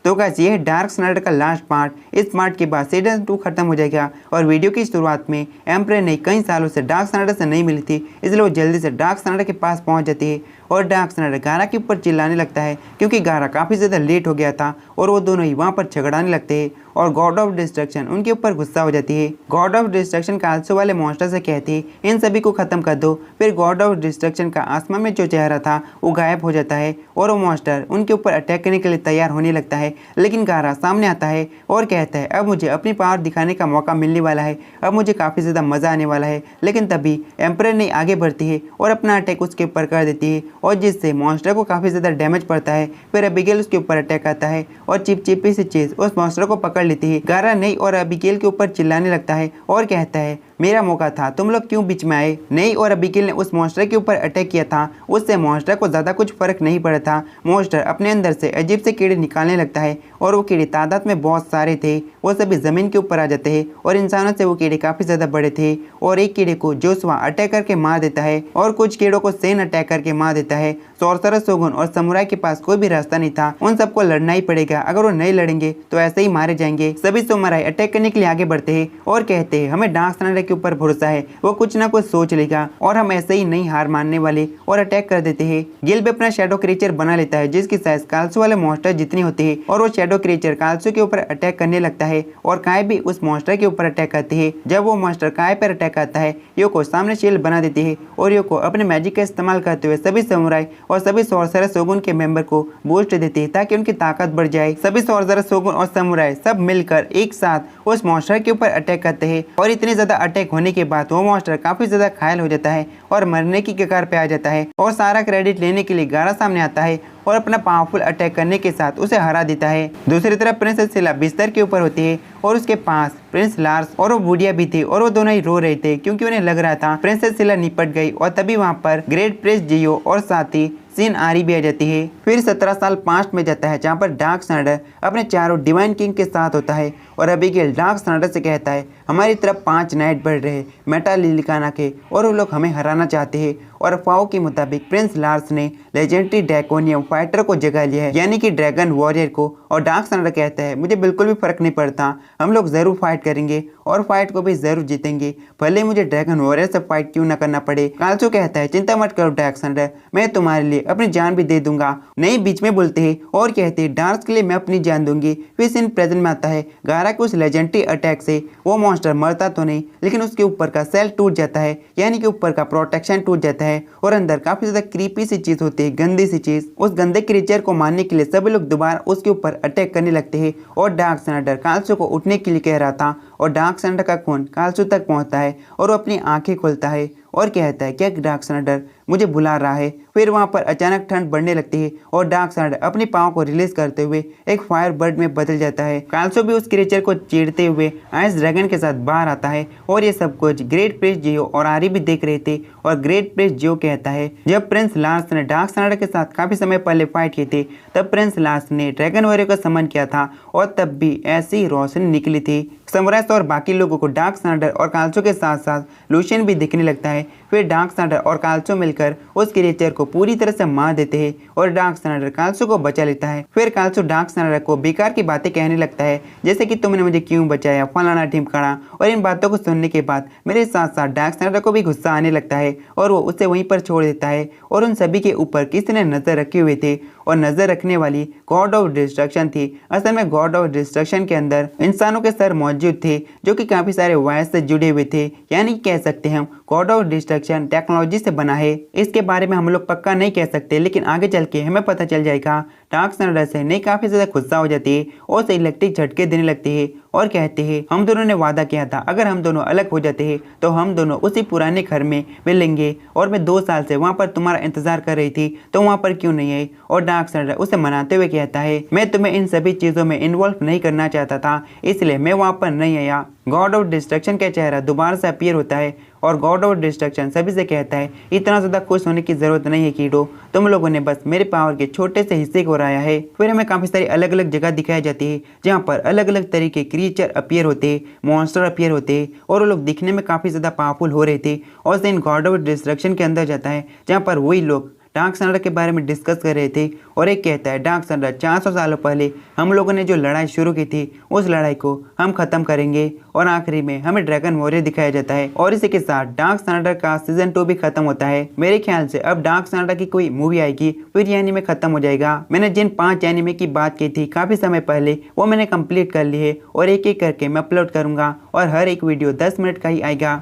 तो गाइस ये है डार्क स्नाइडर का लास्ट पार्ट। इस पार्ट के बाद सीजन 2 खत्म हो जाएगा और वीडियो की शुरुआत में एम्प्रेयर ने कई सालों से डार्क स्नाइडर से नहीं मिली थी, इसलिए वो जल्दी से डार्क स्नाइडर के पास पहुंच जाती है और डार्क स्नाइडर गारा के ऊपर चिल्लाने लगता है क्योंकि गारा काफ़ी ज़्यादा लेट हो गया था और वो दोनों ही वहाँ पर झगड़ाने लगते हैं और गॉड ऑफ डिस्ट्रक्शन उनके ऊपर गुस्सा हो जाती है। गॉड ऑफ डिस्ट्रक्शन कालसो वाले मॉन्स्टर से कहती है इन सभी को खत्म कर दो। फिर गॉड ऑफ डिस्ट्रक्शन का आसमान में जो चेहरा था वो गायब हो जाता है और वो मॉन्स्टर उनके ऊपर अटैक करने के लिए तैयार होने लगता है, लेकिन गारा सामने आता है और कहता है अब मुझे अपनी पावर दिखाने का मौका मिलने वाला है, अब मुझे काफ़ी ज़्यादा मज़ा आने वाला है। लेकिन तभी एम्परर ने आगे बढ़ती है और अपना अटैक उसके ऊपर कर देती है और जिससे मॉन्स्टर को काफ़ी ज़्यादा डैमेज पड़ता है। फिर अबिगेल उसके ऊपर अटैक आता है और चिपचिपी से चीज़ उस मॉन्स्टर को पकड़ लेती है। गारा नई और अबिगेल के ऊपर चिल्लाने लगता है और कहता है मेरा मौका था, तुम लोग क्यों बीच में आए। नई और अबिगेल ने उस मॉन्स्टर के ऊपर अटैक किया था, उससे मॉन्स्टर को ज़्यादा कुछ फर्क नहीं पड़ा था। मॉन्स्टर अपने अंदर से अजीब से कीड़े निकालने लगता है और वो कीड़े तादाद में बहुत सारे थे, वो सभी ज़मीन के ऊपर आ जाते हैं और इंसानों से वो कीड़े काफ़ी ज़्यादा बड़े थे और एक कीड़े को जोशुआ अटैक करके मार देता है और कुछ कीड़ों को सेन अटैक करके मार देता है। सॉर्सरर शोगुन और समुराई के पास कोई भी रास्ता नहीं था, उन सबको लड़ना ही पड़ेगा, अगर वो नहीं लड़ेंगे तो ऐसे ही मारे जाएंगे। सभी समुराई अटैक करने के लिए आगे बढ़ते हैं और कहते हैं हमें डार्क स्नाइडर के ऊपर भरोसा है, वो कुछ ना कुछ सोच लेगा और हम ऐसे ही नहीं हार मानने वाले, और अटैक कर देते हैं। गिल भी अपना शैडो क्रीचर बना लेता है जिसकी साइज कालसो वाले मॉन्स्टर जितनी होती है और वो शैडो क्रीचर कालसो के ऊपर अटैक करने लगता है और काय भी उस मॉन्स्टर के ऊपर अटैक करती है। जब वो मॉन्स्टर काय पर अटैक करता है योको सामने शील्ड बना देती है और योको अपने मैजिक का इस्तेमाल करते हुए सभी समुराई और सभी सॉर्सरर शोगुन के मेंबर को बूस्ट देती है ताकि उनकी ताकत बढ़ जाए। सभी सॉर्सरर शोगुन और समुराई सब मिलकर एक साथ उस मॉन्स्टर के ऊपर अटैक करते हैं और इतने ज्यादा अटैक होने के बाद वो मॉन्स्टर काफी ज्यादा घायल हो जाता है और मरने की कगार पे आ जाता है और सारा क्रेडिट लेने के लिए गारा सामने आता है और अपना पावरफुल अटैक करने के साथ उसे हरा देता है। दूसरी तरफ प्रिंसेस सिला बिस्तर के ऊपर होती है और उसके पास प्रिंस लार्स और वो बुढ़िया भी थी और वो दोनों ही रो रहे थे क्योंकि उन्हें लग रहा था प्रिंसेस सिला निपट गई और तभी वहाँ पर ग्रेट प्रिंस जियो और साथ ही सीन आरी भी आ जाती है। फिर 17 साल पास्ट में जाता है जहाँ पर डार्क स्नाइडर अपने चारों डिवाइन किंग के साथ होता है और अबिगेल डार्क स्नाइडर से कहता है हमारी तरफ 5 नाइट बढ़ रहे मेटा लिलिकाना के और वो लोग हमें हराना चाहते हैं और अफवाहों के मुताबिक प्रिंस लार्स ने लेजेंडरी ड्रैकोनियम फाइटर को जगा लिया है, यानी कि ड्रैगन वॉरियर को। और डार्क स्नाइडर कहता है मुझे बिल्कुल भी फर्क नहीं पड़ता, हम लोग जरूर फाइट करेंगे और फाइट को भी जरूर जीतेंगे, भले मुझे ड्रैगन वॉरियर से फाइट क्यों ना करना पड़े। कालसो कहता है चिंता मत करो डार्क स्नाइडर, मैं तुम्हारे लिए अपनी जान भी दे दूंगा। नहीं बीच में बोलते हैं और कहते हैं डार्क के लिए मैं अपनी जान दूंगी। फिर सीन प्रेजेंट में आता है गारा के उस लेजेंडरी अटैक से वो मॉन्स्टर मरता तो नहीं लेकिन उसके ऊपर का सेल टूट जाता है, यानी कि ऊपर का प्रोटेक्शन टूट जाता है और अंदर काफी ज्यादा क्रीपी सी चीज होती है, गंदी सी चीज। उस गंदे क्रीचर को मारने के लिए सभी लोग दोबारा उसके ऊपर अटैक करने लगते हैं और डार्क स्नाइडर कालसो को उठने के लिए कह रहा था और डार्क स्नाइडर का खून कालसो तक पहुंचता है और वो अपनी आंखें खोलता है और कहता है क्या डार्क स्नाइडर मुझे बुला रहा है। फिर वहाँ पर अचानक ठंड बढ़ने लगती है और डार्क स्नाइडर अपनी पाँव को रिलीज करते हुए एक फायर बर्ड में बदल जाता है। कालसो भी उस क्रीचर को चीरते हुए आइस ड्रैगन के साथ बाहर आता है और ये सब कुछ ग्रेट प्रिंस जियो और आरी भी देख रहे थे और ग्रेट प्रिंस जियो कहता है जब प्रिंस लार्स ने डार्क स्नाइडर के साथ काफी समय पहले फाइट की थी तब प्रिंस लार्स ने ड्रैगन वॉरियर को समन किया था और तब भी ऐसी ही रोशनी निकली थी। समुराइस और बाकी लोगों को डार्क स्नाइडर और कालसो के साथ साथ लूशियन भी दिखने लगता है। फिर डार्क स्नाइडर और कालसो मिलकर उस क्रिएचर को पूरी तरह से मार देते हैं और डार्क स्नाइडर कालसो को बचा लेता है। फिर कालसो डार्क स्नाइडर को बेकार की बातें कहने लगता है जैसे कि तुमने मुझे क्यों बचाया, फलाना ढिमकाना, और इन बातों को सुनने के बाद मेरे साथ साथ डार्क स्नाइडर को भी गुस्सा आने लगता है और वो उसे वहीं पर छोड़ देता है और उन सभी के ऊपर किसी ने नजर रखे हुए थे और नजर रखने वाली गॉड ऑफ डिस्ट्रक्शन थी। असल में गॉड ऑफ डिस्ट्रक्शन के अंदर इंसानों के सर मौजूद थे जो कि काफी सारे वायर्स से जुड़े हुए थे, यानी कह सकते हैं हम गॉड ऑफ डिस्ट्रक्शन टेक्नोलॉजी से बना है। इसके बारे में हम लोग पक्का नहीं कह सकते लेकिन आगे चल के हमें पता चल जाएगा। डार्क स्नाइडर से नहीं काफी ज्यादा गुस्सा हो जाती है और उसे इलेक्ट्रिक झटके देने लगती है और कहते हैं हम दोनों ने वादा किया था अगर हम दोनों अलग हो जाते हैं तो हम दोनों उसी पुराने घर में मिलेंगे और मैं 2 साल से वहाँ पर तुम्हारा इंतजार कर रही थी तो वहाँ पर क्यों नहीं आई। और डार्क स्नाइडर उसे मनाते हुए कहता है मैं तुम्हें इन सभी चीजों में इन्वॉल्व नहीं करना चाहता था इसलिए मैं वहाँ पर नहीं आया। गॉड ऑफ डिस्ट्रक्शन का चेहरा दोबारा से अपीयर होता है और गॉड ऑफ डिस्ट्रक्शन सभी से कहता है इतना ज़्यादा खुश होने की ज़रूरत नहीं है कीडो, तुम लोगों ने बस मेरे पावर के छोटे से हिस्से को हराया है। फिर हमें काफ़ी सारी अलग अलग जगह दिखाई जाती है जहाँ पर अलग अलग तरीके क्रिएचर अपीयर होते, मॉन्स्टर अपीयर होते और वो लोग दिखने में काफ़ी ज़्यादा पावरफुल हो रहे थे। और सीन गॉड ऑफ डिस्ट्रक्शन के अंदर जाता है जहाँ पर वही लोग डार्क सैंडा के बारे में डिस्कस कर रहे थे और एक कहता है डार्क सैंडा 400 सालों पहले हम लोगों ने जो लड़ाई शुरू की थी उस लड़ाई को हम खत्म करेंगे और आखिरी में हमें ड्रैगन वॉरियर दिखाया जाता है और इसी के साथ डार्क सैंडा का सीजन 2 भी खत्म होता है। मेरे ख्याल से अब डार्क सैंडा की कोई मूवी आएगी फिर ये एनीमे खत्म हो जाएगा। मैंने जिन 5 एनीमे की बात की थी काफी समय पहले वो मैंने कंप्लीट कर ली है और एक एक करके मैं अपलोड करूंगा और हर एक वीडियो 10 मिनट का ही आएगा।